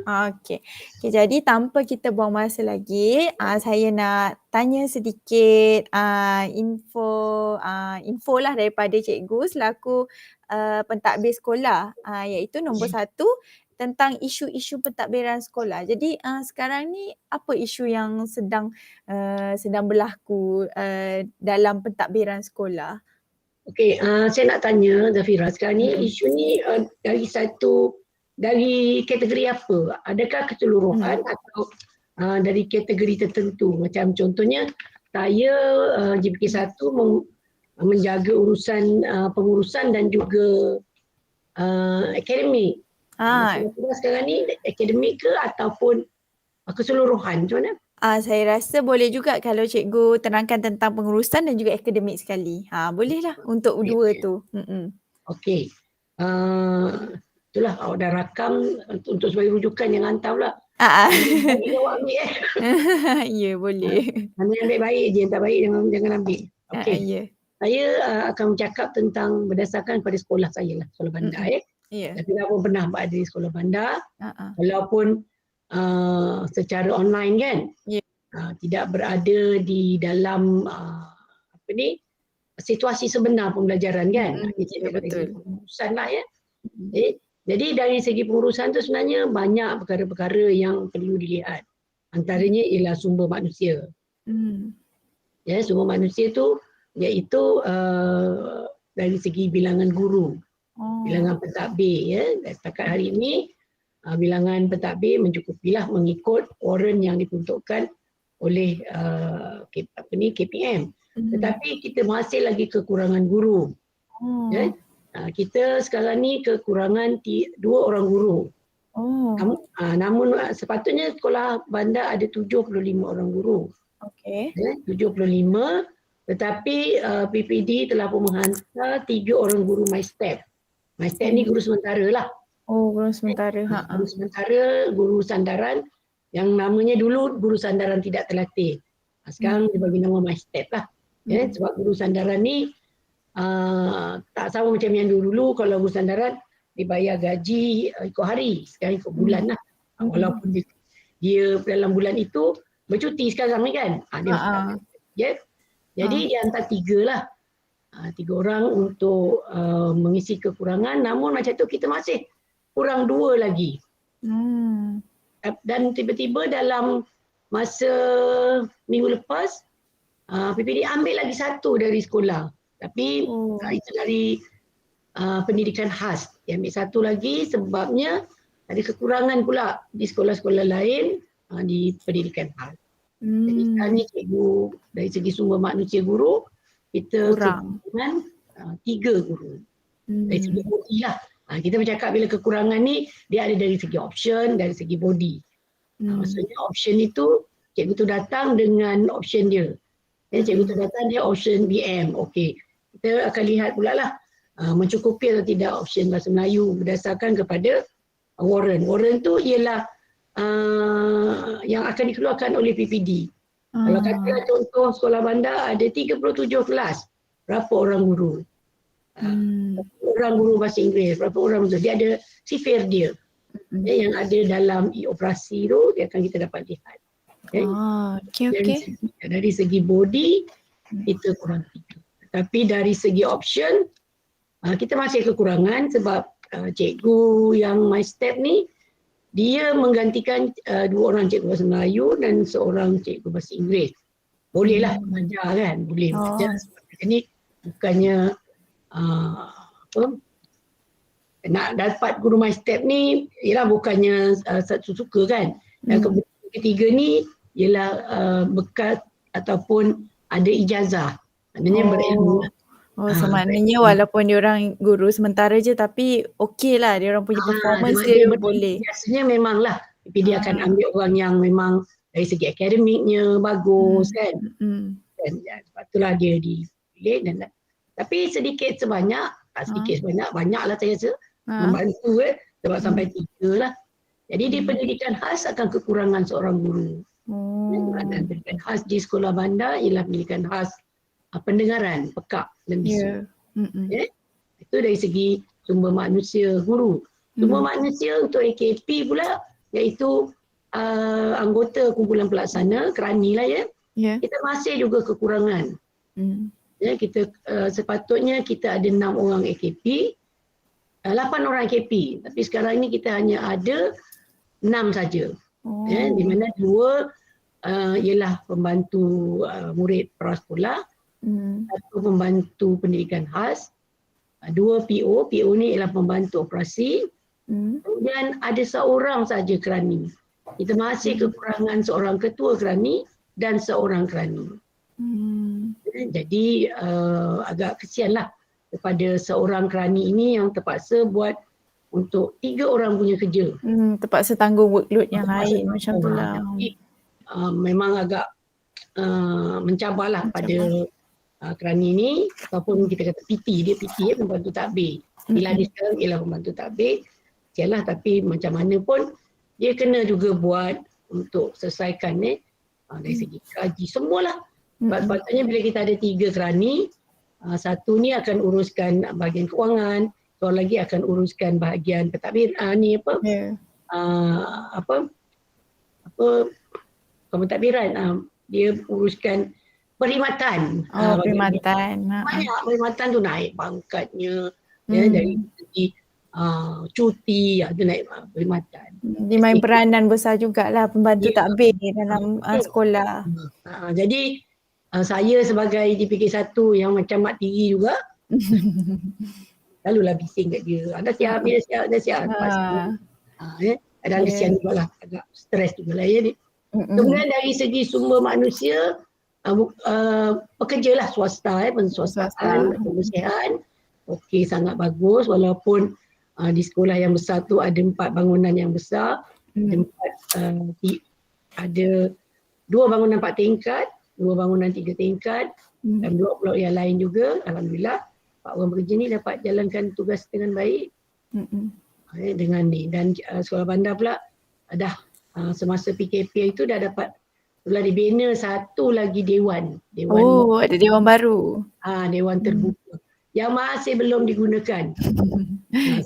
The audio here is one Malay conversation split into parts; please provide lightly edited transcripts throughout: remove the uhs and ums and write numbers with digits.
Okey. Okey, jadi tanpa kita buang masa lagi, saya nak tanya sedikit info lah daripada cikgu selaku pentadbir sekolah, iaitu nombor satu tentang isu-isu pentadbiran sekolah. Jadi sekarang ni apa isu yang sedang berlaku dalam pentadbiran sekolah? Okey, saya nak tanya Zafira, sekarang ni isu ni dari kategori apa? Adakah keseluruhan atau dari kategori tertentu? Macam contohnya saya JPK1 menjaga urusan pengurusan dan juga akademik. Maksudnya sekarang ni akademik ke ataupun keseluruhan? Macam mana? Saya rasa boleh juga kalau cikgu terangkan tentang pengurusan dan juga akademik sekali. Bolehlah untuk dua tu. Okey. Itulah awak dah rakam untuk sebagai rujukan yang hantar pula. Bagi awak ambil Ya, boleh. Mana yang baik-baik je, yang tak baik jangan ambil. Okey. Saya akan bercakap tentang berdasarkan pada sekolah saya lah, sekolah bandar Tapi saya pun pernah berada di sekolah bandar. Walaupun secara online kan. Tidak berada di dalam situasi sebenar pembelajaran kan. Betul. Pengurusan lah ya. Jadi dari segi pengurusan tu sebenarnya banyak perkara-perkara yang perlu dilihat. Antaranya ialah sumber manusia. Ya, sumber manusia tu iaitu dari segi bilangan guru, bilangan pentadbir ya. Setakat hari ini bilangan pentadbir mencukupilah mengikut warrant yang diperuntukkan oleh KPM. Tetapi kita masih lagi kekurangan guru. Ya. Kita sekarang ni kekurangan 2 orang guru. Namun sepatutnya sekolah bandar ada 75 orang guru. Ya, 75, tetapi PPD telah pun menghantar 3 orang guru MyStep. MyStep ni guru sementara lah. Guru sementara. Guru sementara, guru sandaran yang namanya dulu guru sandaran tidak terlatih. Sekarang dia bagi nama MyStep lah. Ya, sebab guru sandaran ni tak sama macam yang dulu. Kalau guru sandaran dibayar gaji ikut hari, sekarang ikut bulan lah. Walaupun dia dalam bulan itu bercuti sekarang ni kan. Jadi dia hantar 3 lah. 3 orang untuk mengisi kekurangan. Namun macam tu kita masih kurang 2 lagi. Dan tiba-tiba dalam masa minggu lepas PPD ambil lagi 1 dari sekolah. Tapi itu dari pendidikan khas. Dia ambil 1 lagi sebabnya ada kekurangan pula di sekolah-sekolah lain di pendidikan khas. Jadi sekarang ni cikgu dari segi sumber manusia guru kita kekurangan 3 guru. Dari segi body lah. Kita bercakap bila kekurangan ni dia ada dari segi option, dari segi body. Maksudnya option itu cikgu tu datang dengan option dia. Cikgu tu datang dia option BM. Okey. Kita akan lihat pula lah mencukupi atau tidak option bahasa Melayu berdasarkan kepada warrant. Warrant tu ialah yang akan dikeluarkan oleh PPD. Kalau katalah contoh sekolah bandar ada 37 kelas, berapa orang guru? Orang guru bahasa Inggeris, berapa orang guru? Dia ada sifir dia. Yang ada dalam e-operasi tu dia akan kita dapat lihat. Dari segi body kita kurang 3. Tapi dari segi option kita masih kekurangan sebab cikgu yang MyStep ni dia menggantikan 2 orang cikgu bahasa Melayu dan seorang cikgu bahasa Inggeris. Bolehlah mengajar kan, boleh mengajar. Ini bukannya nak dapat guru MyStep ni ialah bukannya satu suka kan. Dan kemudian ketiga ni ialah bekas ataupun ada ijazah. Maknanya berilmu. Maknanya walaupun dia orang guru sementara je tapi okey lah, dia orang punya performance dia boleh. Biasanya memanglah dia akan ambil orang yang memang dari segi akademiknya bagus kan. Dan sebab itulah dia dipilih dan tapi sedikit sebanyak, sedikit sebanyak, banyaklah saya rasa membantu sebab sampai 3 lah. Jadi di pendidikan khas akan kekurangan seorang guru. Dan pendidikan khas di sekolah bandar ialah pendidikan khas pendengaran, pekak dan bisu. Itu dari segi sumber manusia guru. Sumber manusia untuk AKP pula iaitu anggota kumpulan pelaksana, kerani lah ya, Ya. kita masih juga kekurangan. Ya, kita sepatutnya kita ada 6 orang AKP, 8 orang AKP, tapi sekarang ni kita hanya ada 6 saja. Ya, di mana 2 ialah pembantu murid prasekolah, 1 pembantu pendidikan khas, 2 PO. PO ni ialah pembantu operasi, kemudian ada seorang saja kerani. Kita masih kekurangan seorang ketua kerani dan seorang kerani. Jadi agak kesianlah kepada seorang kerani ini yang terpaksa buat untuk 3 orang punya kerja. Terpaksa tanggung workload yang lain macam tu lah. Tapi memang agak mencabarlah pada kerani ni, ataupun kita kata PT, dia PT pembantu takbir. Bila dia sekarang ialah pembantu takbir, sialah, tapi macam mana pun dia kena juga buat untuk selesaikan dari segi kaji semualah. Sepatutnya bila kita ada 3 kerani, satu ni akan uruskan bahagian kewangan, seorang lagi akan uruskan bahagian pentadbir pentadbiran, dia uruskan perkhidmatan. Perkhidmatan. Banyak perkhidmatan tu naik pangkatnya, ya, dari segi cuti, tu naik perkhidmatan. Dia main peranan besar jugalah pembantu takbir dalam sekolah. Jadi saya sebagai DPK 1 yang macam mak tiri juga, lalulah bising kat dia. Dah siap, dah siap. Kadang kesian juga lah, agak stres juga lah ya. Kemudian dari segi sumber manusia, pekerja lah swasta, penswastaan, pembersihan, okey, sangat bagus, walaupun di sekolah yang besar tu ada 4 bangunan yang besar, ada 2 bangunan 4 tingkat, 2 bangunan 3 tingkat, dan blok-blok yang lain juga. Alhamdulillah Pak Wan bekerja ni dapat jalankan tugas dengan baik dengan ni. Dan sekolah bandar pula dah semasa PKP itu dah dapat telah dibina satu lagi dewan. Ada dewan baru. Dewan terbuka yang masih belum digunakan.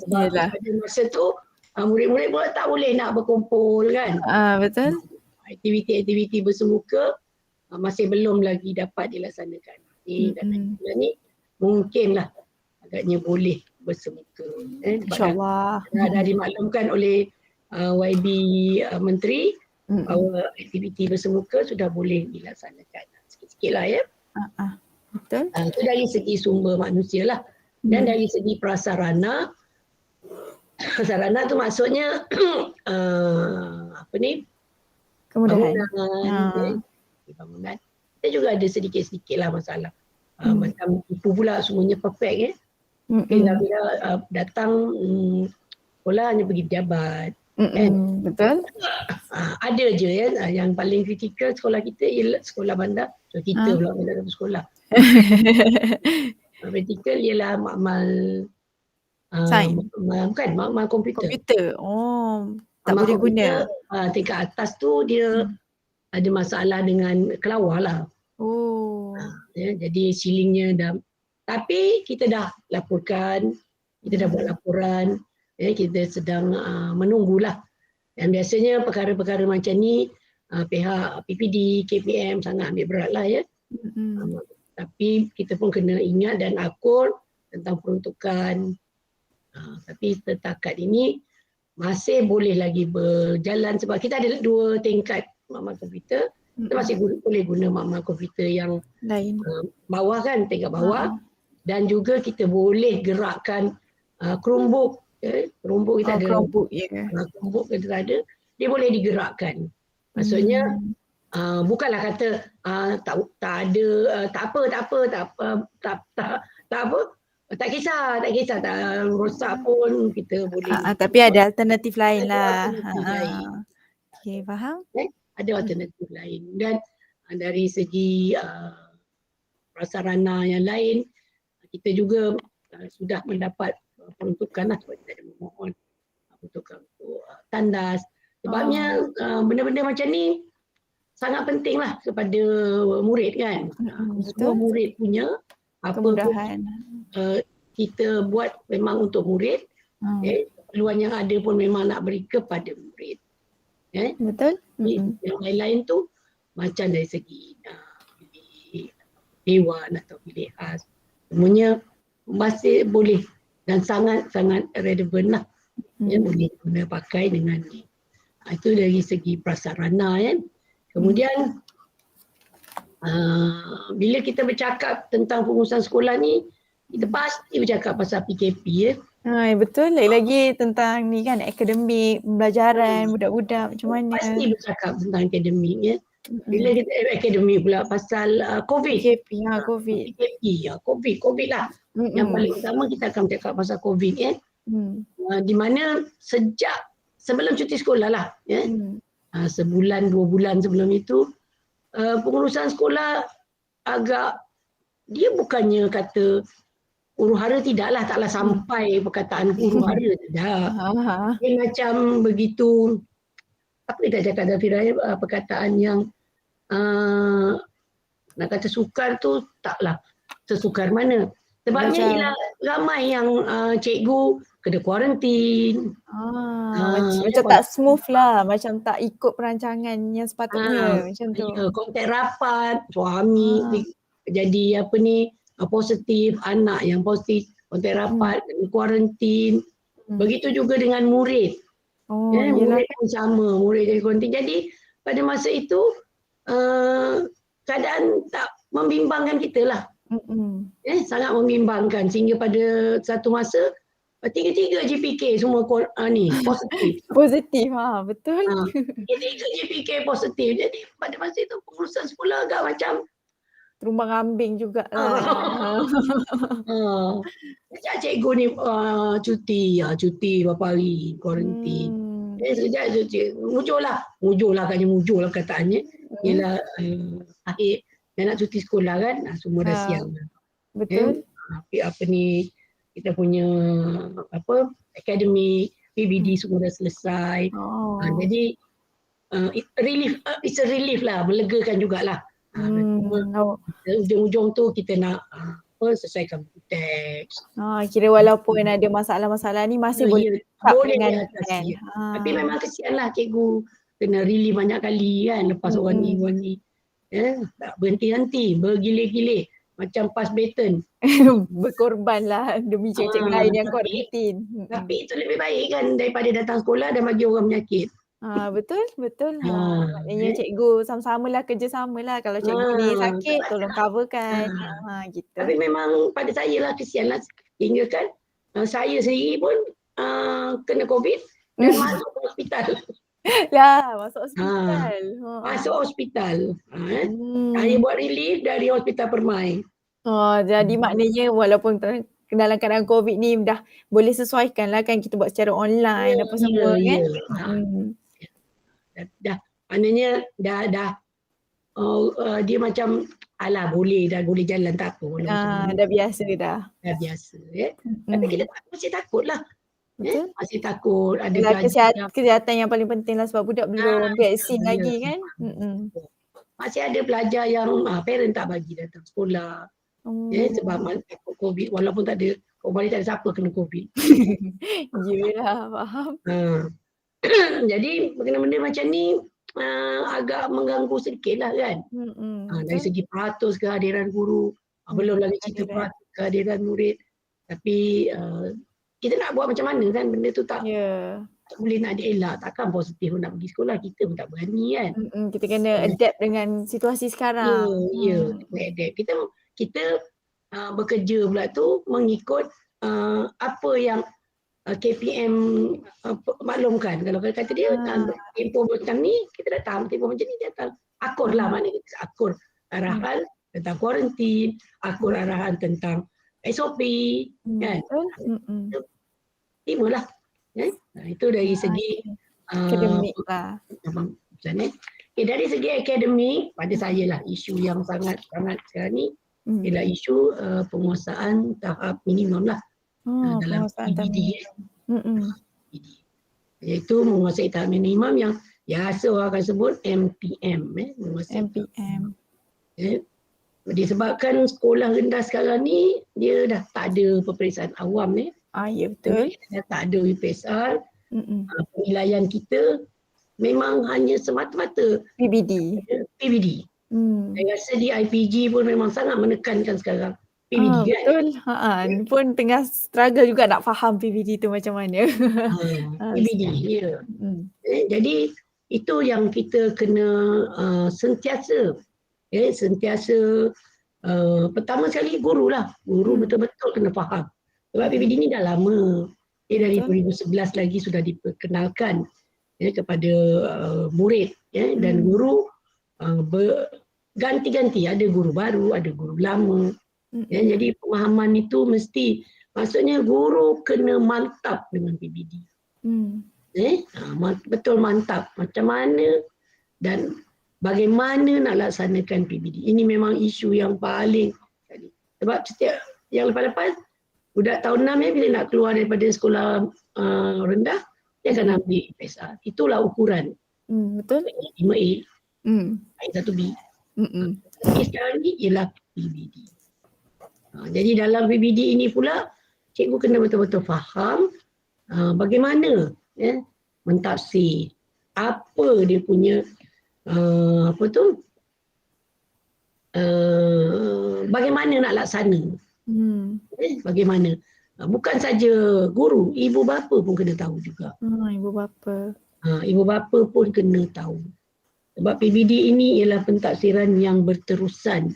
Sebab pada masa tu murid-murid pula tak boleh nak berkumpul kan. Betul. Aktiviti-aktiviti bersemuka masih belum lagi dapat dilaksanakan. Dan ni mungkinlah agaknya boleh bersemuka. InsyaAllah. Dah dimaklumkan oleh YB Menteri bahawa aktiviti bersemuka sudah boleh dilaksanakan. Sikit-sikit lah ya. Betul. Itu dari segi sumber manusia lah. Dan dari segi prasarana, prasarana tu maksudnya kemudahan. Bangunan. Kita juga ada sedikit-sedikit lah masalah. Macam tipu pula semuanya perfect bila datang sekolah hanya pergi pejabat. Betul. Ada je ya, yang paling kritikal sekolah kita ialah sekolah bandar. So kita pula bandar satu sekolah. Kritikal ialah makmal Sains. bukan makmal komputer. Tak boleh guna. Tingkat atas tu dia ada masalah dengan kelawar lah. Jadi silingnya dah, tapi kita dah laporkan, kita dah buat laporan, kita sedang menunggulah. Dan biasanya perkara-perkara macam ni pihak PPD, KPM sangat ambil berat lah ya. Tapi kita pun kena ingat dan akur tentang peruntukan. Tapi setakat ini masih boleh lagi berjalan sebab kita ada 2 tingkat makmal komputer. Kita masih boleh guna makmal komputer yang lain, bawah kan, tingkat bawah. Dan juga kita boleh gerakkan Chromebook. Chromebook kita ada. Chromebook kita ada. Dia boleh digerakkan. Maksudnya bukanlah kata tak ada, tak kisah, tak rosak pun kita boleh. Tapi ada alternatif lain lah. Okey, faham? Ada alternatif lain. Dan dari segi prasarana yang lain, kita juga sudah mendapat peruntukan lah sebab kita ada memohon peruntukan untuk tandas. Sebabnya benda-benda macam ni sangat penting lah kepada murid kan. Semua murid punya kemudahan. Kita buat memang untuk murid. Keperluan yang ada pun memang nak beri kepada murid. Betul. Yang lain-lain tu macam dari segi bilik dewan atau bilik khas, semuanya masih boleh dan sangat-sangat relevan lah. Boleh guna pakai dengan ni. Itu dari segi prasarana kan. Kemudian bila kita bercakap tentang pengurusan sekolah ni, kita pasti bercakap pasal PKP ya. Betul. Lagi-lagi tentang ni kan, akademik, pembelajaran budak-budak macam mana. Pasti bercakap tentang akademik ya. Bila kita akademik pula pasal COVID. PKP, COVID. PKP, COVID lah. Yang paling utama kita akan bercakap pasal COVID ya. Di mana sejak sebelum cuti sekolah lah ya. Sebulan, 2 bulan sebelum itu, pengurusan sekolah agak, dia bukannya kata huru-hara taklah sampai perkataan huru-hara tidak. Dia macam begitu, apa kita cakap Zafira, perkataan yang nak kata sukar tu taklah sesukar mana. Sebabnya ialah ramai yang cikgu kena kuarantin. Macam tak smooth lah, macam tak ikut perancangan yang sepatutnya macam tu. Kontak rapat, suami jadi positif, anak yang positif, kontak rapat, kena kuarantin. Begitu juga dengan murid. Murid pun sama, murid jadi kuarantin. Jadi pada masa itu keadaan tak membimbangkan kita lah. Sangat membimbangkan sehingga pada satu masa 3 GPK semua positif. Positif, betul. 3 GPK positif. Jadi pada masa itu pengurusan sekolah agak macam terumbang ambing jugalah. Sejak cikgu ni cuti berapa hari, kuarantin. Sejak mujur lah kataannya. Ialah akhir dah nak cuti sekolah kan, semua dah siap. Betul. Kita punya akademik, PBD semua dah selesai. Jadi it's a relief lah, melegakan jugalah. Ujung-ujung tu kita nak selesaikan teks. Kira walaupun ada masalah-masalah ni masih boleh diatasi. Tapi memang kesianlah cikgu kena relief banyak kali kan, lepas orang ni. Tak berhenti-henti, bergilir-gilir macam pas baton. Berkorban lah demi cikgu lain yang kuarantin. Tapi itu lebih baik kan daripada datang sekolah dan bagi orang penyakit. Betul. Maknanya cikgu sama-sama lah, kerjasama lah. Kalau cikgu ni sakit, tolong coverkan. Gitu. Tapi memang pada saya lah kesian lah. Hingga kan saya sendiri pun kena COVID dan masuk hospital. Masuk hospital. Saya buat relief dari hospital Permai. Jadi maknanya walaupun dalam keadaan COVID ni dah boleh sesuaikan lah kan, kita buat secara online apa semua kan. Dah maknanya dah dia macam boleh jalan tak apa. Dah biasa dah. Dah biasa Tapi kita masih takut lah. Masih takut ada kesihatan yang paling penting lah, sebab budak belum vaksin lagi kan. Masih ada pelajar yang parent tak bagi datang sekolah. Sebab takut COVID, walaupun tak ada tak ada siapa kena COVID. Yelah, faham. Jadi benda-benda macam ni agak mengganggu sedikit lah kan. Dari segi peratus kehadiran guru, belum lagi cerita peratus kehadiran murid. Tapi kita nak buat macam mana kan, benda tu tak boleh nak dielak. Takkan positif nak pergi sekolah, kita pun tak berani kan. Kita kena adapt dengan situasi sekarang. Adapt. Kita bekerja pula tu mengikut apa yang KPM maklumkan. Kalau kata dia tempoh macam ni, kita datang. Tempoh macam ni datang. Akur lah, maknanya kita akur arahan tentang kuarantin, akur arahan tentang SOP kan. Timalah. Itu dari segi akademik lah. Dari segi akademik, pada saya lah isu yang sangat-sangat sekarang ni ialah isu penguasaan tahap minimum lah. Dalam PDD iaitu menguasai tahap minimum yang biasa orang akan sebut MPM. MPM. Disebabkan sekolah rendah sekarang ni dia dah tak ada peperiksaan awam ya betul. Dah tak ada UPSR. Penilaian kita memang hanya semata-mata PBD. PBD. Saya rasa di IPG pun memang sangat menekankan sekarang PBD kan. Betul. Pun tengah struggle juga nak faham PBD tu macam mana. PBD, ya. Jadi itu yang kita kena sentiasa pertama sekali guru betul-betul kena faham. Sebab PBD ni dah lama. Dari 2011 lagi sudah diperkenalkan kepada murid dan guru ganti-ganti, ada guru baru, ada guru lama. Jadi pemahaman itu mesti, maksudnya guru kena mantap dengan PBD. Betul mantap macam mana dan bagaimana nak laksanakan PBD. Ini memang isu yang paling sekali. Sebab setiap yang lepas-lepas budak tahun 6 bila nak keluar daripada sekolah rendah, dia akan ambil PSR. Itulah ukuran. Betul. 5A, I1B. Tapi sekarang ni ialah PBD. Jadi dalam PBD ini pula, cikgu kena betul-betul faham bagaimana mentafsir apa dia punya bagaimana nak laksana. Bagaimana. Bukan saja guru, ibu bapa pun kena tahu juga. Ibu bapa. Ibu bapa pun kena tahu. Sebab PBD ini ialah pentafsiran yang berterusan.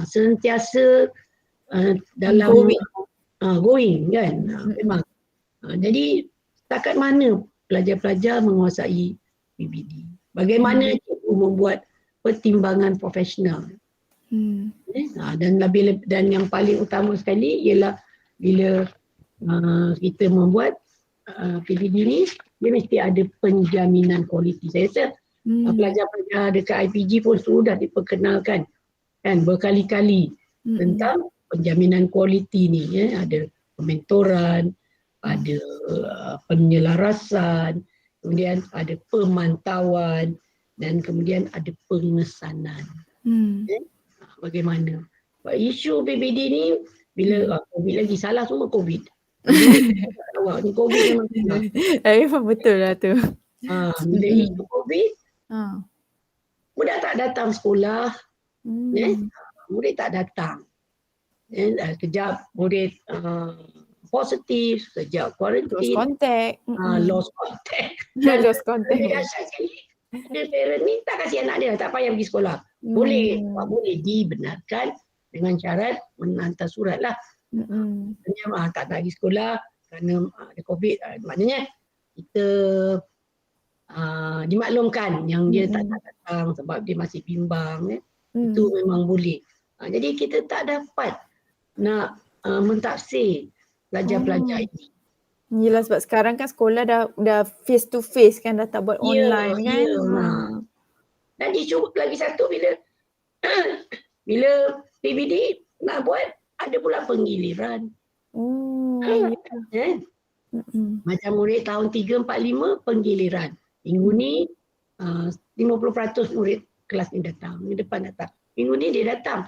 Sentiasa dalam going kan. Memang. Jadi setakat mana pelajar-pelajar menguasai PBD. Bagaimana cikgu membuat pertimbangan profesional. Dan yang paling utama sekali ialah bila kita membuat PBD ni, dia mesti ada penjaminan kualiti. Saya rasa pelajar-pelajar dekat IPG pun sudah diperkenalkan kan berkali-kali tentang penjaminan kualiti ni. Ada pementoran, ada penyelarasan, kemudian ada pemantauan dan kemudian ada pengesanan. Bagaimana? Isu PBD ni bila COVID lagi, salah semua COVID. Ni COVID memang salah. Betul lah tu. Bila isu COVID, budak tak datang sekolah, murid tak datang. Kejap murid positif, kejap quarantine. Lost contact. Lost contact. Ada parent ni tak kasih anak dia, tak payah pergi sekolah. Boleh dibenarkan dengan syarat menhantar surat lah. Tak nak pergi sekolah kerana ada COVID. Maknanya kita dimaklumkan yang dia tak nak datang sebab dia masih bimbang. Itu memang boleh. Jadi kita tak dapat nak mentafsir pelajar-pelajar ini. Yelah, sebab sekarang kan sekolah dah face to face kan, dah tak buat online kan. Dan isu lagi satu, bila PBD nak buat, ada pula penggiliran. Macam murid tahun 3, 4, 5 penggiliran. Minggu ni 50% murid kelas ni datang, minggu depan datang. Minggu ni dia datang,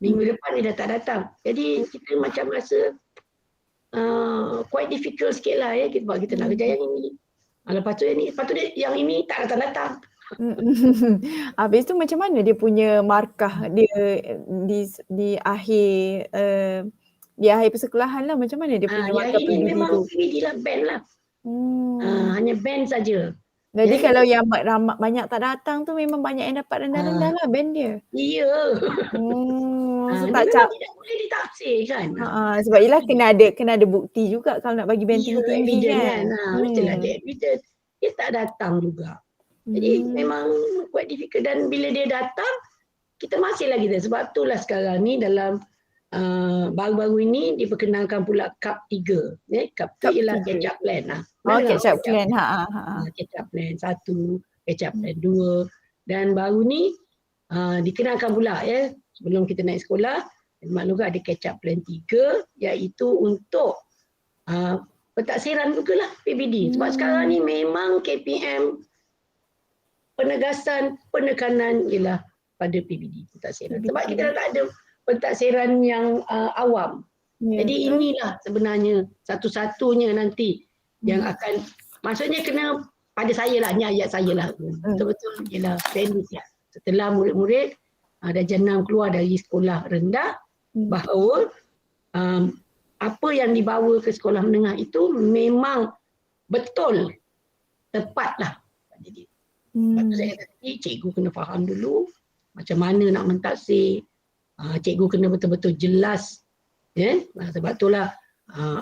minggu depan dia dah tak datang. Jadi kita macam rasa quite difficult sikit lah sebab kita nak kerja yang ini. Lepas tu yang ini tak datang-datang. Habis tu macam mana dia punya markah dia di akhir persekolahan lah, macam mana dia punya markah PBD tu? Memang PBD lah, band lah. Hanya band saja. Jadi kalau yang banyak tak datang tu memang banyak yang dapat rendah-rendah lah band dia. Ya. So dia memang tidak boleh ditafsir kan. Sebab yelah kena ada bukti juga kalau nak bagi band tinggi-tinggi kan. Mestilah ada evidence. Dia tak datang juga. Jadi memang quite difficult. Dan bila dia datang, kita masih lagi dia. Sebab itulah sekarang ni dalam baru-baru ini diperkenalkan pula CAP 3. CAP 3 ialah catch-up plan. Catch-up plan. Catch-up plan 1, catch-up plan 2. Dan baru ni dikenalkan pula sebelum kita naik sekolah, maklumkan ada catch-up plan 3 iaitu untuk pentaksiran juga lah PBD. Sebab sekarang ni memang KPM penegasan penekanan ialah pada PBD, pentaksiran. Sebab kita dah tak ada pentaksiran yang awam. Jadi inilah sebenarnya satu-satunya nanti yang akan, maksudnya kena pada saya lah, ni ayat saya lah. Betul-betul ialah valid ya. Setelah murid-murid darjah 6 keluar dari sekolah rendah, bahawa apa yang dibawa ke sekolah menengah itu memang betul, tepat lah. Jadi, saya kata tadi, cikgu kena faham dulu macam mana nak mentaksir. Cikgu kena betul-betul jelas. Sebab itulah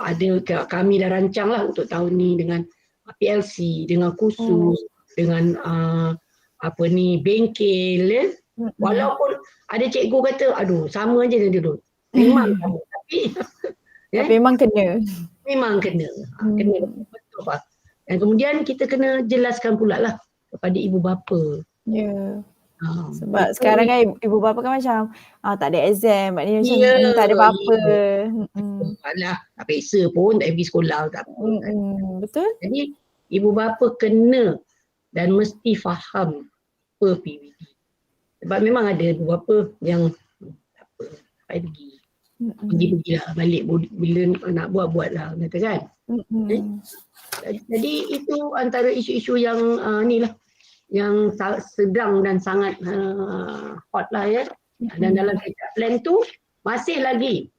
ada kami dah rancang lah untuk tahun ni dengan PLC, dengan kursus, dengan bengkel. Walaupun ada cikgu kata, aduh sama aja dia dulu. Memang sama. Tapi memang kena. Memang kena. Kena betul Pak. Dan kemudian kita kena jelaskan pula lah kepada ibu bapa. Ya. Sebab sekarang kan ibu bapa kan macam tak ada exam, maknanya macam tak ada apa-apa. Alah, tak peksa pun tak pergi sekolah tak apa. Betul. Jadi ibu bapa kena dan mesti faham apa PBD. Sebab memang ada ibu bapa yang tak apa, tak pergi. Pergi-pergilah, balik bila nak buat-buatlah, kata kan. Jadi itu antara isu-isu yang ni lah, yang sedang dan sangat hot lah ya. Dan dalam kecap plan tu masih lagi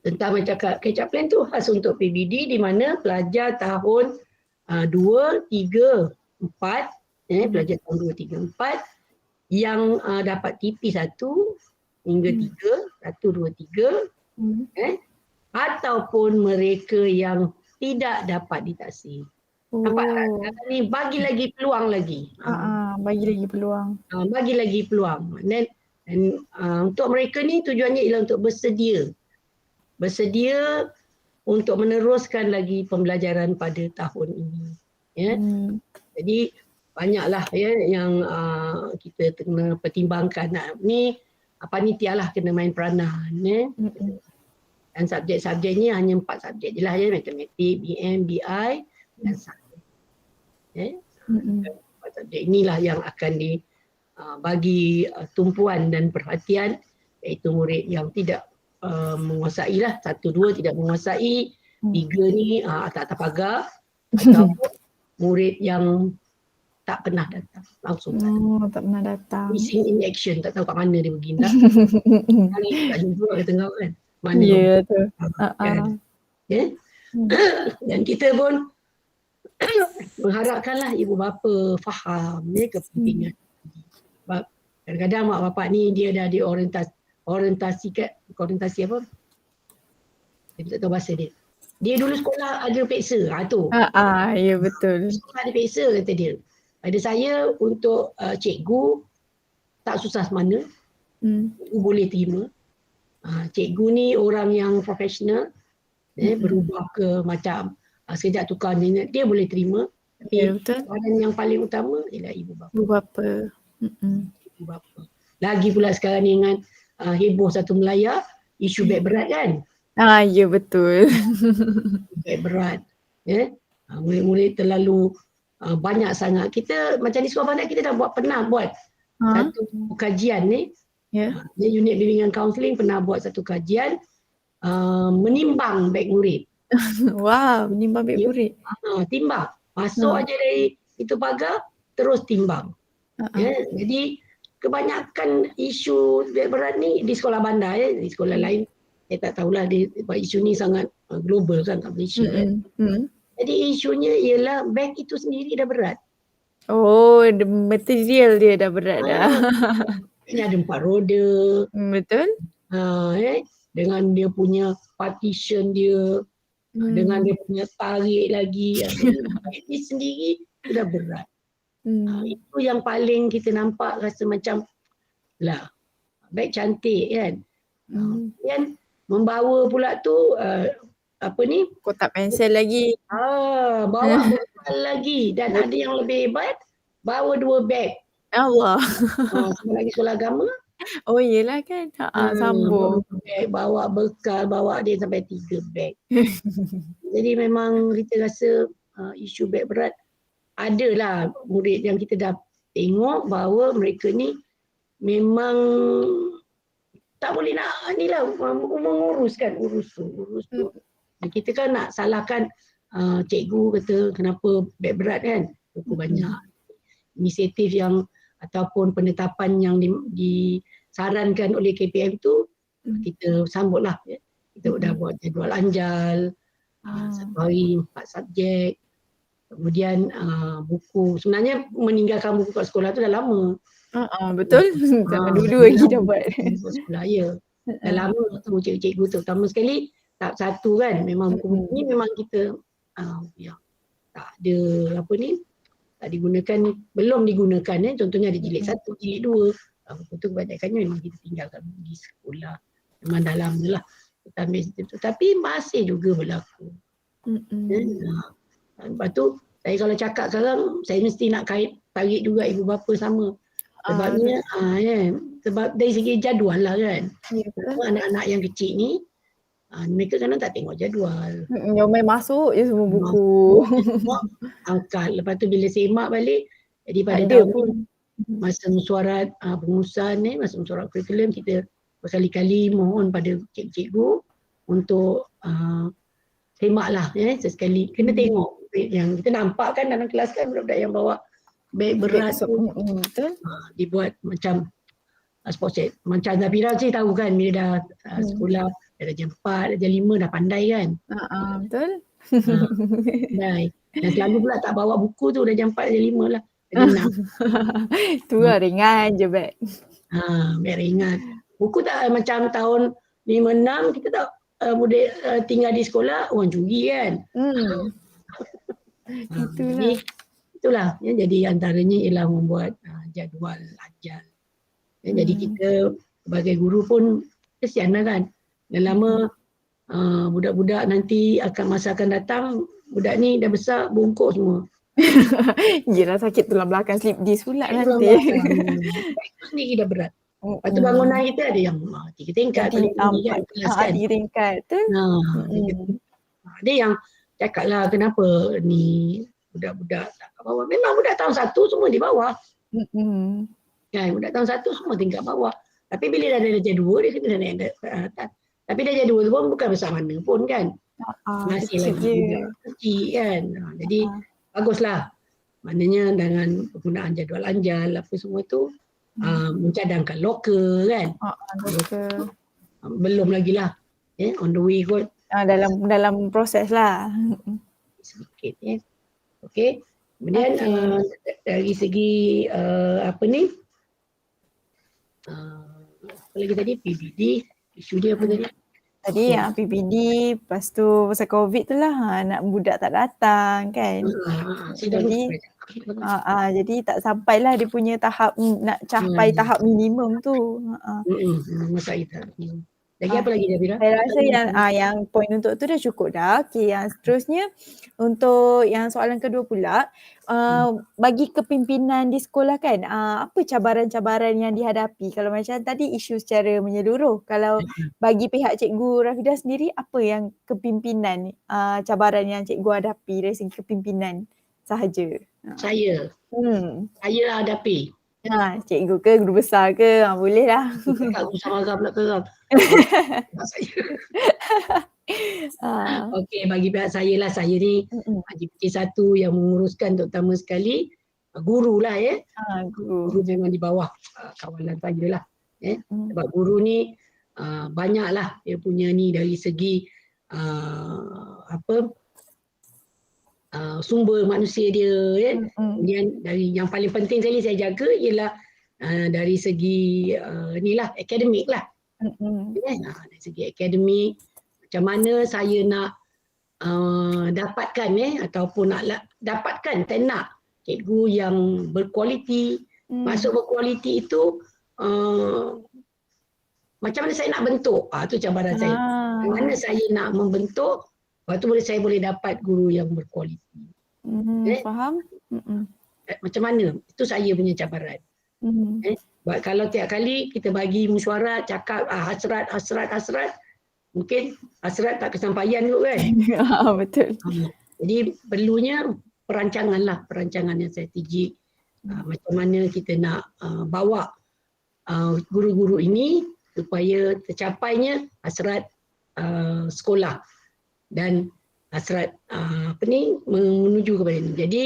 tentang macam kecap plan tu khas untuk PBD, di mana pelajar tahun 2, 3, 4 pelajar tahun 2, 3, 4 yang dapat TP 1 hingga 3, 1, 2, 3 ataupun mereka yang tidak dapat ditaksir. Nampak tak? Ni bagi lagi peluang lagi. Bagi lagi peluang. Bagi lagi peluang. Dan untuk mereka ni tujuannya ialah untuk bersedia untuk meneruskan lagi pembelajaran pada tahun ini. Ya. Jadi banyaklah ya yang kita kena pertimbangkan. Ni panitia lah kena main peranan. Ya. Dan subjek-subjeknya hanya 4 subjek je lah ya. Matematik, BM, BI dan sains. Ya. 4 subjek inilah yang akan dibagi tumpuan dan perhatian, iaitu murid yang tidak menguasai lah. 1, 2 tidak menguasai, 3 ni atas pagar, ataupun murid yang tak pernah datang langsung. Tak pernah datang. Missing in action, tak tahu kat mana dia pergi. Hari tak jumpa kat tengah kan. Mana tu. Dan kita pun mengharapkanlah ibu bapa faham kepentingan. Sebab kadang-kadang mak bapak ni dia dah orientasi apa? Saya tak tahu bahasa dia. Dia dulu sekolah ada peksa. Tu. Ya betul. Sekolah ada peksa kata dia. Pada saya untuk cikgu tak susah mana. Cikgu boleh terima. Cikgu ni orang yang profesional. Berubah ke macam sekejap tukar dia boleh terima. Tapi orang yang paling utama ialah ibu bapa. Ibu bapa. Ibu bapa. Lagi pula sekarang ni dengan heboh satu Melaya, isu beg berat kan? Ya betul. Beg berat. Murid-murid terlalu banyak sangat. Kita macam di sekolah bandar kita dah pernah buat satu kajian ni. Unit bimbingan kaunseling pernah buat satu kajian menimbang beg murid. Wow, menimbang beg murid. Timbang. Masuk aja dari itu pagar, terus timbang. Jadi kebanyakan isu beg berat ni di sekolah bandar di sekolah lain saya tak tahulah isu ni sangat global kan kat Malaysia kan. Jadi isunya ialah beg itu sendiri dah berat. The material dia dah berat dah. Ini ada 4 roda. Betul. Dengan dia punya partition dia, dengan dia punya tarik lagi. Ini sendiri sudah berat. Itu yang paling kita nampak rasa macam lah beg cantik kan. Kemudian membawa pula tu kotak pensel lagi. Bawa bekal lagi. Dan ada yang lebih hebat, bawa 2 beg. Allah. Sama lagi sekolah agama. Yelah kan. Sambung. Bawa bekal, bawa dia sampai 3 beg. Jadi memang kita rasa isu beg berat adalah murid yang kita dah tengok bahawa mereka ni memang tak boleh nak mengurus tu. Kita kan nak salahkan cikgu kata kenapa beg berat kan, buku banyak. Inisiatif yang ataupun penetapan yang disarankan oleh KPM tu kita sambutlah ya. Kita dah buat jadual anjal, satu hari 4 subjek. Kemudian buku, sebenarnya meninggalkan buku kat sekolah tu dah lama. Betul. Zaman dulu lagi dah buat. Sekolah ya. Dah lama tu cikgu-cikgu terutama sekali tahap 1 kan, memang buku-buku ni memang kita ya, tak ada apa ni, tak digunakan, belum digunakan contohnya ada jilid 1, jilid 2. Buku tu kebanyakannya memang kita tinggalkan di sekolah. Memang dah lama lah kita ambil sistem tu. Tapi masih juga berlaku. Lepas tu saya kalau cakap sekarang saya mesti nak tarik juga ibu bapa sama. Sebabnya sebab dari segi jadual lah kan. Anak-anak yang kecil ni mereka kadang tak tengok jadual. Yang main masuk je semua buku. Angkat. Lepas tu bila semak balik, jadi pada ada tahun pun. masa mesyuarat pengurusan masa mesyuarat kurikulum, kita berkali-kali mohon pada cikgu-cikgu untuk semak lah sesekali. Kena tengok yang kita nampak kan dalam kelas kan budak-budak yang bawa beg berat tu. Betul. Dibuat macam sport set. Macam Zafira sih tahu kan bila dah sekolah dah jam 4, dah jam 5 dah pandai kan. Betul. Pandai. Dan selalu pula tak bawa buku tu dah jam 4, jam 5 lah. Jam 6. Tu lah ringan je beg. Beg ringan. Buku tak macam tahun 5-6 kita tak boleh tinggal di sekolah orang curi kan. Itulah ya, jadi antaranya ialah membuat jadual ajal. Jadi kita sebagai guru pun kesian lah kan. Dan lama budak-budak nanti masa akan datang, budak ni dah besar bongkok semua. Yelah sakit tulang belakang, slip disc pula nanti. Itu sendiri dah berat. Lepas tu bangunan kita ada yang 3 tingkat paling tinggi kan. 3 tingkat tu. Ada yang cakap lah kenapa ni budak-budak tak kat bawah. Memang budak tahun 1 semua di bawah. Kan, budak tahun 1 semua tingkat bawah. Tapi bila dah ada darjah 2 dia kena naik ke atas. Tapi darjah 2 tu pun bukan besar mana pun kan. Masih lagi juga kecil kan. Jadi baguslah. Maknanya dengan penggunaan jadual anjal apa semua tu mencadangkan loker kan. Loker. Belum lagi lah. On the way kot. Dalam proses lah. Sedikit Okey. Kemudian dari segi apa ni? Apa lagi tadi? PBD. Isu dia apa tadi? Tadi yang PBD, lepas tu pasal COVID tu lah anak budak tak datang kan. Jadi tak sampailah dia punya tahap nak capai tahap minimum tu. Masa kita. Lagi apa lagi Zafira? Saya rasa yang poin untuk tu dah cukup dah. Okey, yang seterusnya untuk yang soalan kedua pula, bagi kepimpinan di sekolah kan, apa cabaran-cabaran yang dihadapi? Kalau macam tadi isu secara menyeluruh, kalau bagi pihak Cikgu Rafidah sendiri, apa yang kepimpinan, cabaran yang cikgu hadapi dari segi kepimpinan sahaja? Saya hadapi. Cikgu ke, guru besar ke, boleh lah. Tak usah marah pula kerang. Okey, bagi pihak saya lah, saya ni JPK 1 yang menguruskan terutama sekali guru lah Guru memang di bawah kawalan saya lah. Sebab guru ni banyaklah dia punya ni dari segi sumber manusia dia Kemudian dari yang paling penting sekali saya jaga ialah dari segi inilah akademik lah. Dari segi akademik macam mana saya nak dapatkan ataupun nak dapatkan nak cikgu yang berkualiti. Maksud berkualiti itu macam mana saya nak bentuk, tu cabaran saya. Macam mana saya nak membentuk, lepas tu saya boleh dapat guru yang berkualiti. Faham? Macam mana? Itu saya punya cabaran. Sebab kalau tiap kali kita bagi mesyuarat, cakap hasrat, mungkin hasrat tak kesampaian kot kan. Betul. Jadi perlunya perancangan yang strategik. Macam mana kita nak bawa guru-guru ini supaya tercapainya hasrat sekolah. Dan hasrat menuju kepada ini. Jadi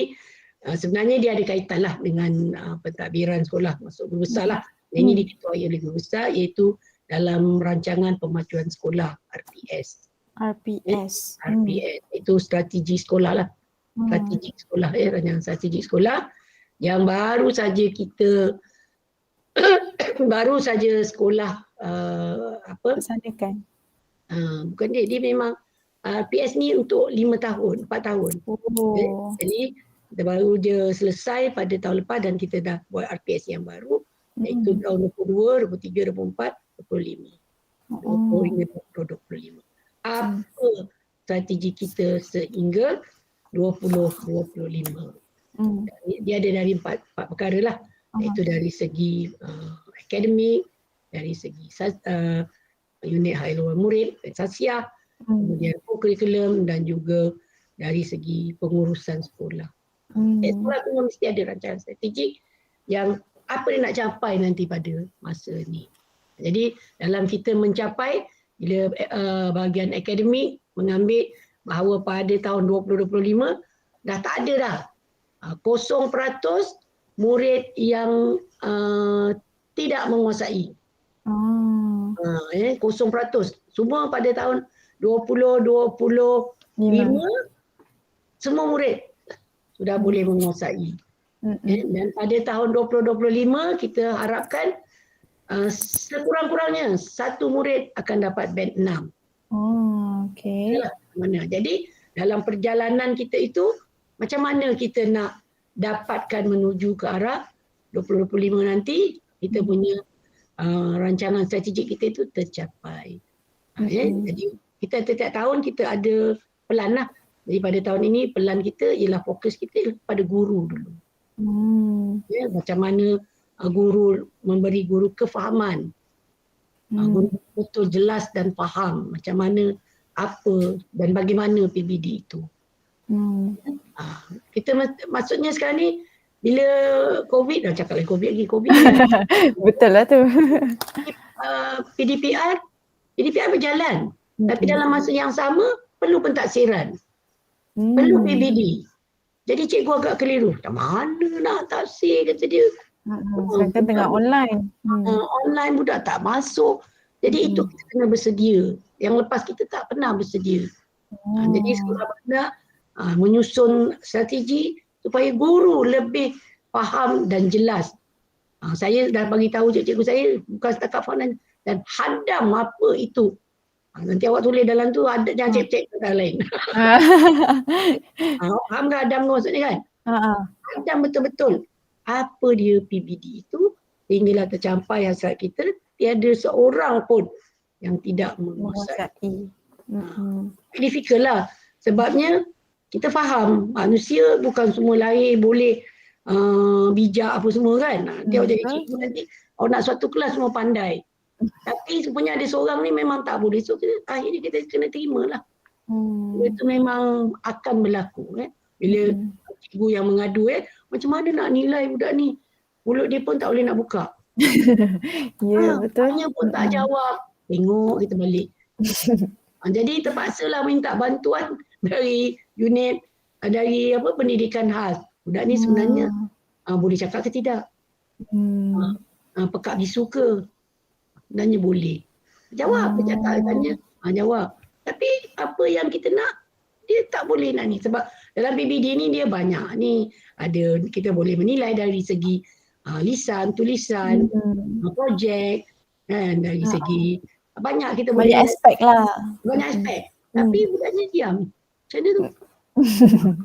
sebenarnya dia ada kaitan lah dengan pentadbiran sekolah masuk guru besar lah. Ini diketuai oleh guru besar iaitu dalam rancangan pemajuan sekolah RPS. RPS. RPS itu strategi sekolah lah. Strategi sekolah, rancangan strategi sekolah yang baru saja kita baru saja sekolah Laksanakan. bukan dia memang RPS ni untuk 5 tahun, 4 tahun. Jadi kita baru je selesai pada tahun lepas dan kita dah buat RPS yang baru iaitu tahun 22, 23, 24, 25. 20 hingga 2025. Apa strategi kita sehingga 2025. Dia ada dari empat perkara lah. Iaitu dari segi akademik, dari segi unit high lower murid, sasiah, kemudian kurikulum dan juga dari segi pengurusan sekolah. Sekolah tu mesti ada rancangan strategik yang apa dia nak capai nanti pada masa ni. Jadi dalam kita mencapai bila bahagian akademik mengambil bahawa pada tahun 2025 dah tak ada dah 0% murid yang tidak menguasai. 0%. Semua pada tahun 2025 semua murid sudah boleh menguasai. Dan pada tahun 2025 kita harapkan sekurang-kurangnya satu murid akan dapat band 6. Mana? Jadi dalam perjalanan kita itu macam mana kita nak dapatkan menuju ke arah 2025 nanti kita punya rancangan strategik kita itu tercapai. Jadi kita setiap tahun kita ada pelan lah. Jadi pada tahun ini pelan kita ialah fokus kita pada guru dulu. Macam mana guru memberi guru kefahaman. Guru betul jelas dan faham macam mana apa dan bagaimana PBD itu. Kita maksudnya sekarang ni bila COVID, dah cakap lagi COVID. Betul lah tu. PDPR berjalan. Tapi dalam masa yang sama perlu pentaksiran. Perlu PBD. Jadi cikgu agak keliru. Tak mana nak taksir kata dia. Sekarang tengah online. Online budak tak masuk. Jadi itu kita kena bersedia. Yang lepas kita tak pernah bersedia. Jadi sekolah bandar menyusun strategi supaya guru lebih faham dan jelas. Saya dah bagi tahu cikgu saya bukan setakat faham dan hadam apa itu. Nanti awak tulis dalam tu ada jangan cek-cek kata lain. Faham ke hadam maksudnya kan? Hadam betul-betul apa dia PBD itu sehinggalah tercapai hasrat kita tiada seorang pun yang tidak menguasai. Difficult lah sebabnya kita faham manusia bukan semua lahir boleh bijak apa semua kan. Dia jadi cikgu nanti awak nak suatu kelas semua pandai. Tapi sebenarnya ada seorang ni memang tak boleh. So akhirnya kita kena terima lah. Itu memang akan berlaku. Bila cikgu yang mengadu macam mana nak nilai budak ni. Mulut dia pun tak boleh nak buka. Betul. Tanya pun tak jawab. Tengok kita balik. Jadi terpaksalah minta bantuan dari unit dari pendidikan khas. Budak ni sebenarnya boleh cakap ke tidak? Pekak bisu ke? Sebenarnya boleh. Jawab, dia cakap, dia tanya. Jawab. Tapi apa yang kita nak, dia tak boleh nak ni. Sebab dalam PBD ni dia banyak ni. Ada, kita boleh menilai dari segi lisan, tulisan, projek, kan, dari segi banyak kita boleh. Banyak aspek lah. Banyak aspek. Tapi budaknya diam. Macam mana tu?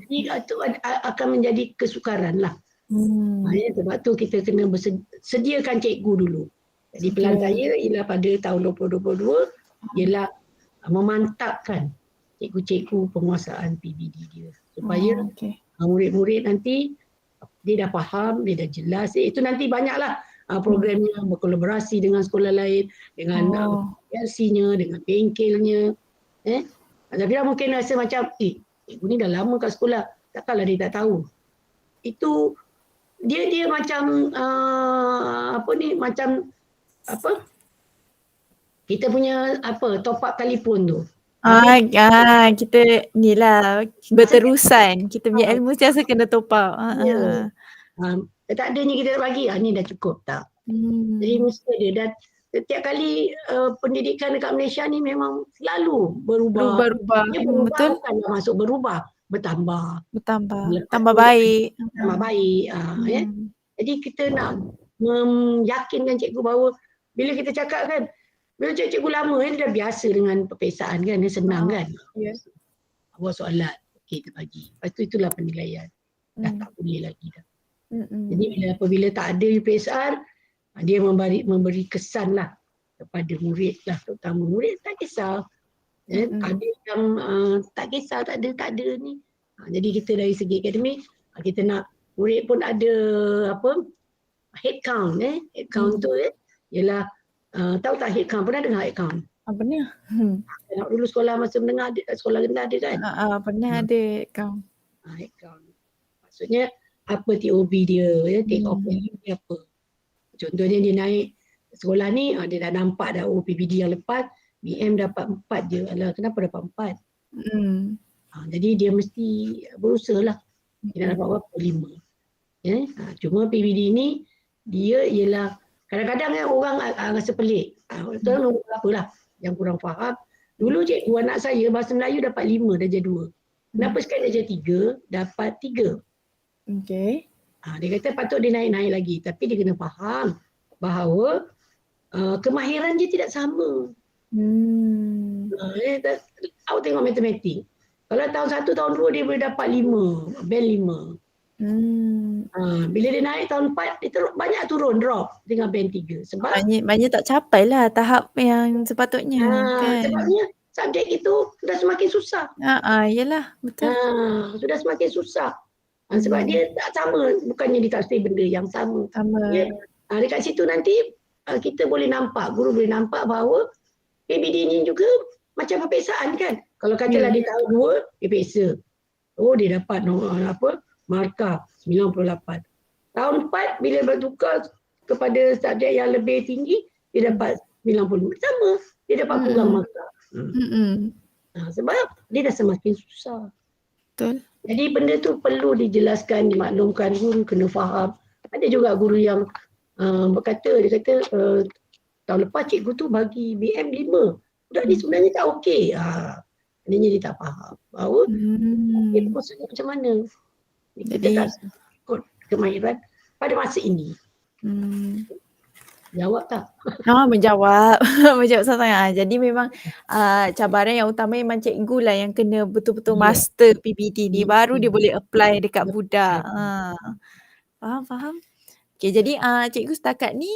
Jadi itu akan menjadi kesukaran lah. Sebab tu kita kena sediakan cikgu dulu. Jadi pelan saya ialah pada tahun 2022 ialah memantapkan cikgu-cikgu penguasaan PBD dia. Supaya murid-murid nanti dia dah faham, dia dah jelas. Itu nanti banyaklah programnya berkolaborasi dengan sekolah lain, dengan LC-nya, dengan bengkelnya. Tapi dah mungkin rasa macam, cikgu ni dah lama kat sekolah, takkanlah dia tak tahu. Itu dia macam macam kita punya top up telefon tu. Tapi Kita ni lah masa dia berterusan. Kita punya ah, ilmu sentiasa kena top up. ya. Tak adanya kita nak bagi, ni dah cukup tak? Jadi Hmm. mesti ada dan setiap kali pendidikan dekat Malaysia ni memang selalu berubah. Berubah-ubah. Dia berubah Betul? bukanlah masuk berubah, bertambah. Bertambah. Lepas Tambah tu baik. tambah baik. Ya. Hmm. Jadi kita nak meyakinkan cikgu bahawa bila kita cakap kan, bila cikgu lama dia dah biasa dengan perpesaan kan, dia senang kan. Ya. Buat soalan, okey kita bagi. Lepas tu itulah penilaian. Dah tak boleh lagi dah. Jadi apabila tak ada UPSR, dia memberi kesan lah kepada murid lah, terutama murid tak kisah. Ada yang tak kisah, tak ada ni. Jadi kita dari segi akademik, kita nak murid pun ada apa head count. Head count tu ialah tahu tak head count? Pernah dengar head count? Apa ni? Tengok dulu sekolah masa menengah, sekolah rendah ada kan? Pernah ada kau. Head count. Maksudnya apa TOB dia, take off value dia apa. Contohnya dia naik sekolah ni, dia dah nampak dah PBD yang lepas, BM dapat 4 je. Alah, kenapa dapat 4? Jadi dia mesti berusaha lah. Dia dapat berapa? 5. Cuma PBD ni, dia ialah, kadang-kadang orang rasa pelik. Betul nombor berapa lah yang kurang faham. Dulu cikgu anak saya bahasa Melayu dapat 5 darjah 2. Kenapa sekarang darjah 3 dapat 3? Okay. Dia kata patut dia naik-naik lagi. Tapi dia kena faham bahawa kemahiran dia tidak sama. Awak tengok matematik. Kalau tahun 1, tahun 2 dia boleh dapat 5, band 5. Bila dia naik tahun 4, dia banyak turun, drop dengan band 3. Sebab banyak tak capai lah tahap yang sepatutnya kan. Sebabnya subjek itu sudah semakin susah. Yelah, betul. Sudah semakin susah. Sebab dia tak sama, bukannya dia tak stay benda yang sama. Dekat situ nanti kita boleh nampak, guru boleh nampak bahawa PBD ni juga macam perpesaan kan. Kalau katalah dia tahun 2, dia peksa. Dia dapat markah 98. Tahun 4 bila bertukar kepada subjek yang lebih tinggi, dia dapat 90. Sama, dia dapat kurang markah. Sebab dia dah semakin susah. Betul. Jadi benda tu perlu dijelaskan, dimaklumkan, guru kena faham. Ada juga guru yang berkata, dia kata tahun lepas cikgu tu bagi BM 5. Budak ni sebenarnya tak okey. Maknanya dia tak faham bahawa itu maksudnya macam mana. Kita tak ikut kemahiran pada masa ini. Jawab tak? Menjawab. Menjawab sangat. Jadi memang cabaran yang utama memang cikgu lah yang kena betul-betul master PBD ni. Baru dia boleh apply dekat budak. Faham? Okay, jadi cikgu setakat ni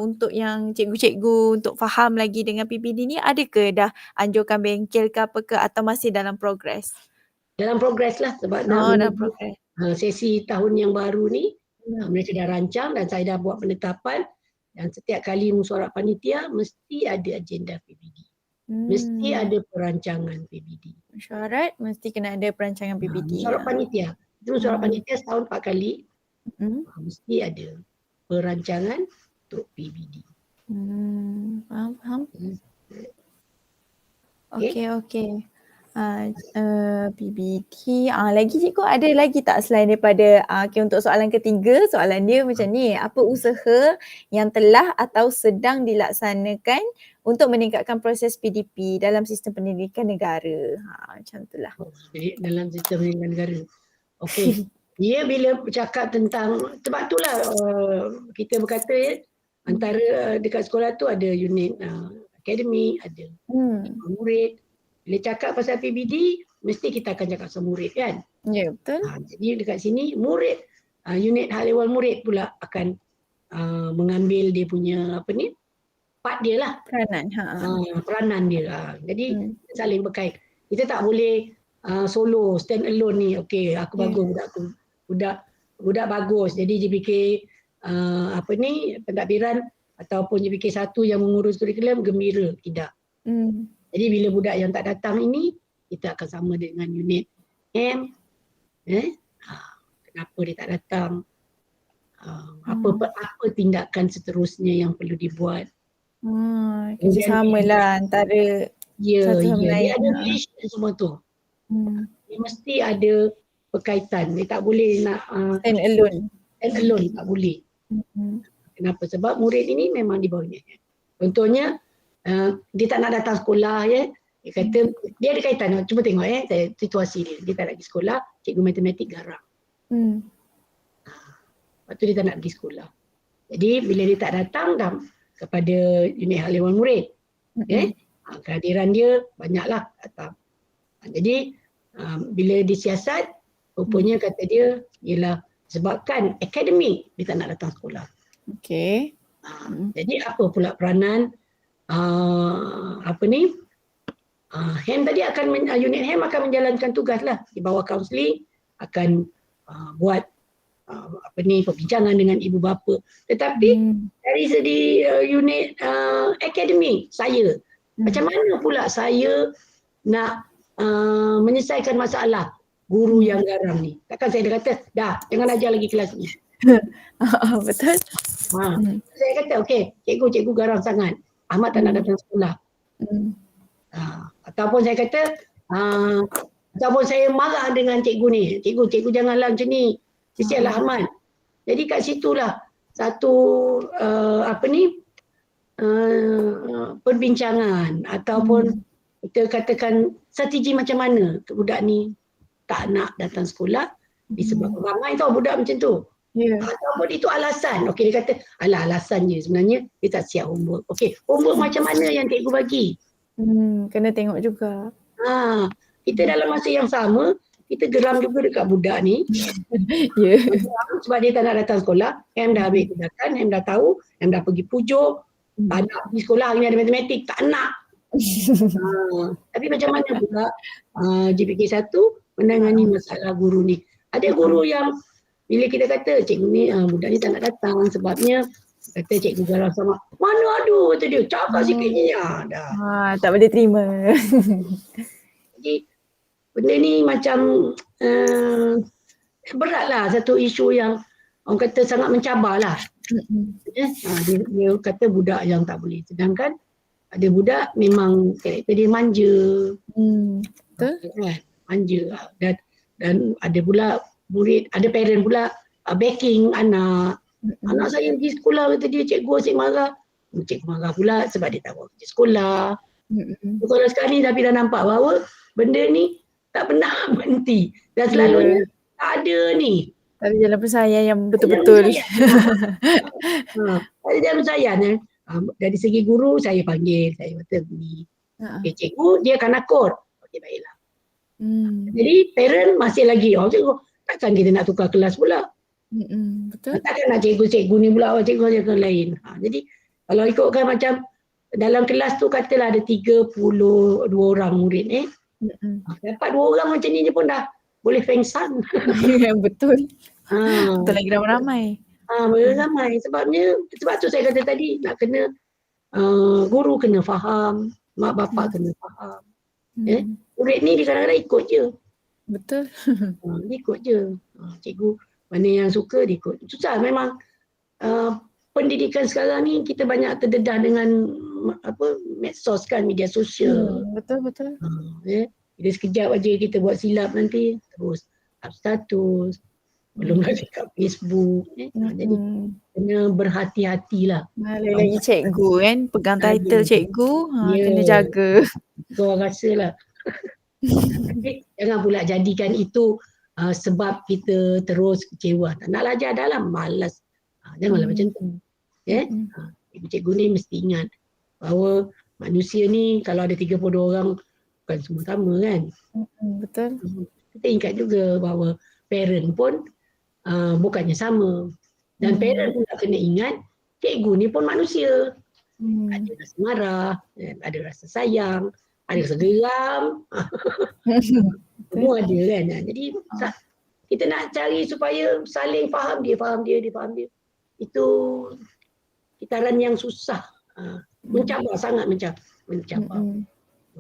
untuk yang cikgu-cikgu untuk faham lagi dengan PBD ni, ada ke dah anjurkan bengkel ke apa ke atau masih dalam progres? Dalam progres lah sebab nak menuju sesi tahun yang baru ni. Mereka dah rancang dan saya dah buat penetapan. Dan setiap kali mesyuarat panitia mesti ada agenda PBD. Mesti ada perancangan PBD. Mesyuarat mesti kena ada perancangan PBD. Mesyuarat panitia. Itu mesyuarat panitia setahun 4 kali. Mesti ada perancangan untuk PBD. Faham. Okey. PBD. Lagi cikgu ada lagi tak selain daripada untuk soalan ketiga, soalan dia macam ni, apa usaha yang telah atau sedang dilaksanakan untuk meningkatkan proses PDP dalam sistem pendidikan negara? Macam itulah. Dalam sistem pendidikan negara. Okey. Dia bila bercakap tentang, sebab itulah kita berkata antara dekat sekolah tu ada unit akademik, ada murid. Bila cakap pasal PBD, mesti kita akan cakap pasal murid kan? Ya, betul. Jadi dekat sini murid, unit high level murid pula akan mengambil dia punya part dia lah. Peranan. Peranan dia. Jadi saling berkait. Kita tak boleh solo, stand alone ni. Okey, aku bagus budak bagus. Jadi dia fikir pentadbiran ataupun dia fikir satu yang mengurus kurikulum gembira. Tidak. Jadi bila budak yang tak datang ini, kita akan sama dengan unit M. Kenapa dia tak datang? Apa tindakan seterusnya yang perlu dibuat? Kerjasama lah antara Ya, satu sama ya. Dia lain. ada relation semua tu. Hmm. Dia mesti ada berkaitan. Dia tak boleh nak Stand alone. stand alone, tak boleh. Hmm. Kenapa? Sebab murid ini memang di bawah niatnya. Contohnya, dia tak nak datang sekolah ya. Dia kata, dia ada kaitan. Cuba tengok situasi dia. Dia tak nak pergi sekolah, cikgu matematik garang. Hmm. Lepas tu dia tak nak pergi sekolah. Jadi bila dia tak datang dah kepada unit hal ehwal murid. Kehadiran dia banyaklah datang. Jadi bila disiasat, rupanya kata dia ialah sebabkan akademik dia tak nak datang sekolah. Okey. Jadi apa pula peranan HEM tadi unit HEM akan menjalankan tugas lah di bawah kaunseling, akan buat perbincangan dengan ibu bapa. Tetapi dari segi unit akademik saya, macam mana pula saya nak menyelesaikan masalah guru yang garang ni? Takkan saya dah kata, dah jangan ajar lagi kelas ni. Betul. Saya kata, okey, cikgu garang sangat. Ahmad tak nak datang sekolah. Ataupun saya kata, ataupun saya marah dengan cikgu ni. Cikgu janganlah macam ni. Kesianlah Ahmad. Jadi kat situlah satu perbincangan ataupun kita katakan strategi macam mana budak ni tak nak datang sekolah disebabkan ramai tau budak macam tu. Ataupun itu alasan. Okey, dia kata, alah alasan je sebenarnya dia tak siap homework. Okey, homework macam mana yang cikgu bagi? Kena tengok juga. Kita dalam masa yang sama, kita geram juga dekat budak ni. Sebab dia tak nak datang sekolah. HEM dah ambil tindakan, HEM dah tahu, HEM dah pergi pujuk. Tak nak pergi sekolah, hari ni ada matematik, tak nak. Tapi macam mana pula JPK1 menangani masalah guru ni? Ada guru yang bila kita kata cikgu ni, budak ni tak nak datang sebabnya kata cikgu garang sama. Mana ada kata dia, cakap sikitnya. Tak boleh terima. Jadi benda ni macam beratlah, satu isu yang orang kata sangat mencabar lah. Dia kata budak yang tak boleh. Sedangkan ada budak memang karakter dia manja. Betul. Manja. Dan ada pula murid, ada parent pula backing anak. Anak saya pergi sekolah kata dia, cikgu asyik marah. Cikgu marah pula sebab dia tak buat kerja sekolah. Kalau sekarang ni tapi dah nampak bahawa benda ni tak pernah berhenti. Dan selalunya tak ada ni. Tak ada jalan persayaan yang betul-betul. Tak ada jalan persayaan. Dari segi guru saya panggil, saya kata ni. Okay, cikgu dia akan akur. Okey, baiklah. Jadi parent masih lagi, cikgu takkan kita nak tukar kelas pula. Betul. Takkan nak cikgu ni pula, cikgu yang lain. Jadi kalau ikutkan macam dalam kelas tu katalah ada 32 orang murid dapat 2 orang macam ni je pun dah boleh fengsan. Betul. Betul lagi ramai-ramai. Ramai. Sebab tu saya kata tadi nak kena guru kena faham, mak bapak kena faham. Murid ni dia kadang-kadang ikut je. Betul. Dia ikut je. Cikgu mana yang suka dia ikut. Susah memang pendidikan sekarang ni kita banyak terdedah dengan medsos kan, media sosial. Betul. Bila sekejap aja kita buat silap nanti terus up status. Belum lagi kat Facebook. Jadi kena berhati-hatilah. Lagi cikgu kan, pegang title cikgu, kena jaga. Kau rasalah. Tapi jangan pula jadikan itu sebab kita terus kecewa. Tak nak ajar dah lah, malas. Janganlah macam tu. Cikgu ni mesti ingat bahawa manusia ni kalau ada 32 orang bukan semua sama kan. Betul. Kita ingat juga bahawa parent pun bukannya sama. Dan parent pun kena ingat cikgu ni pun manusia. Ada rasa marah, ada rasa sayang, ada rasa geram. Semua ada kan. Jadi kita nak cari supaya saling faham dia. Itu kitaran yang susah. Mencabar, sangat mencabar.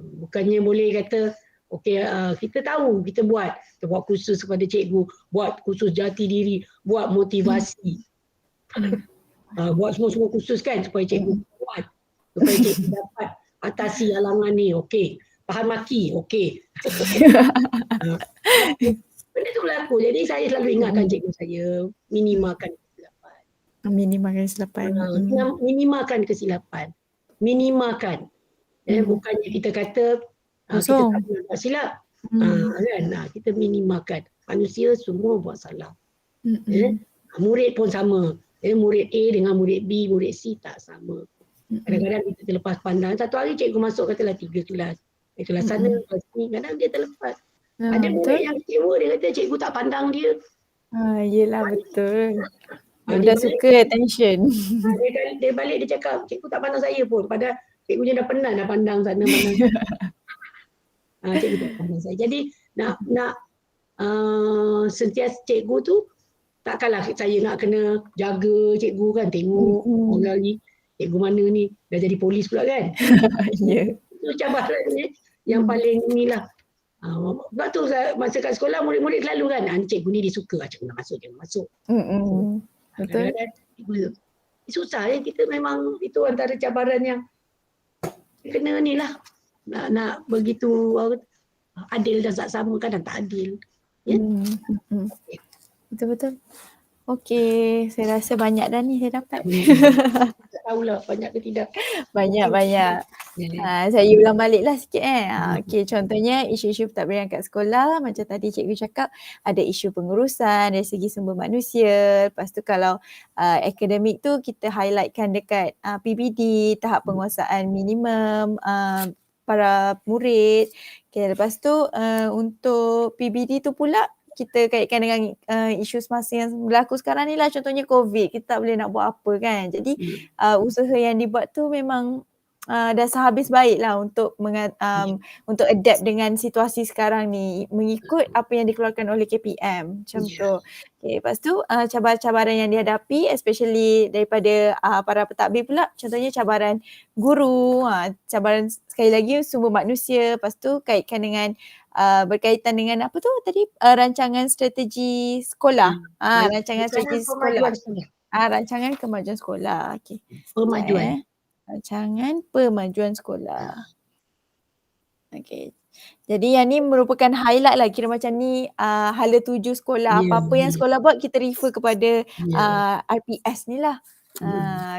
Bukannya boleh kata okey, kita tahu kita buat kursus kepada cikgu, buat kursus jati diri, buat motivasi. Buat semua kursus kan supaya cikgu kuat, supaya cikgu dapat atasi halangan ni, okey. Tahan maki, okey. Benda tu berlaku. Jadi saya selalu ingatkan cikgu saya, minimalkan kesilapan. Minimalkan kesilapan. Minimalkan kesilapan. Minimalkan. Bukannya kita kata kita tak boleh buat silap. Kan? Kita minimalkan. Manusia semua buat salah. Murid pun sama. Murid A dengan murid B, murid C tak sama. Kadang-kadang kita terlepas pandang. Satu hari cikgu masuk katalah 3 kelas. Kelas sana, kelas ni, kadang dia terlepas. Ada murid yang kecewa, dia kata cikgu tak pandang dia. Yelah betul. Dia suka attention. Dia balik dia cakap, cikgu tak pandang saya pun. Padahal cikgunya dah penat dah pandang sana, pandang sana. Cikgu tak pandang saya. Jadi nak sentiasa cikgu tu, takkanlah saya nak kena jaga cikgu kan. Tengok orang ni, cikgu mana ni, dah jadi polis pula kan. Itu cabaran ni yang paling inilah. Sebab tu masa kat sekolah murid-murid selalu kan, cikgu ni dia suka, cikgu nak masuk, jangan masuk. Betul. Susah ya, kita memang itu antara cabaran yang kena ni lah. Nak begitu adil dan saksama, kadang tak adil. Betul-betul. Okey, saya rasa banyak dah ni saya dapat. Tak tahulah banyak ke tidak. Banyak. Saya ulang balik lah sikit Okey, contohnya isu-isu pentadbiran kat sekolah, macam tadi cikgu cakap, ada isu pengurusan dari segi sumber manusia. Lepas tu kalau akademik tu kita highlightkan dekat PBD, tahap penguasaan minimum para murid. Okay, lepas tu untuk PBD tu pula kita kaitkan dengan isu semasa yang berlaku sekarang ni lah, contohnya COVID, kita tak boleh nak buat apa kan. Jadi usaha yang dibuat tu memang dah sehabis baik lah untuk untuk adapt dengan situasi sekarang ni, mengikut apa yang dikeluarkan oleh KPM macam tu. Okay, lepas tu cabaran-cabaran yang dihadapi especially daripada para pentadbir pula, contohnya cabaran guru, cabaran sekali lagi sumber manusia, lepas tu kaitkan dengan berkaitan dengan apa tu tadi, rancangan strategi sekolah. Rancangan strategi sekolah. Rancangan kemajuan sekolah. Okey. Pemajuan. Rancangan pemajuan sekolah. Okey. Jadi yang ni merupakan highlight lah, kira macam ni hala tuju sekolah. Apa-apa yang sekolah buat kita refer kepada RPS ni lah.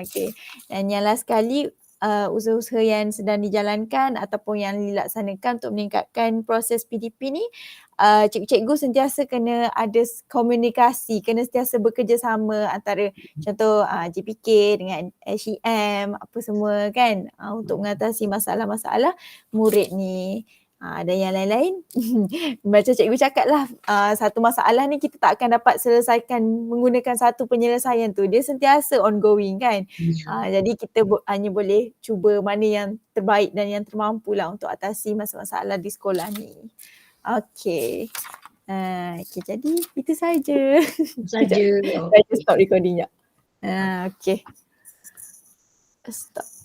Okey. Dan yang last sekali, usaha-usaha yang sedang dijalankan ataupun yang dilaksanakan untuk meningkatkan proses PDP ni, cikgu-cikgu sentiasa kena ada komunikasi, kena sentiasa bekerjasama antara contoh JPK dengan SEM apa semua kan, untuk mengatasi masalah-masalah murid ni. Dan yang lain-lain macam cikgu cakap lah, satu masalah ni kita tak akan dapat selesaikan menggunakan satu penyelesaian tu, dia sentiasa ongoing kan. Jadi kita hanya boleh cuba mana yang terbaik dan yang termampu lah untuk atasi masalah-masalah di sekolah ni. Okey. Okay, jadi itu saja. Saja. Saya stop recording jap. Okey. Stop.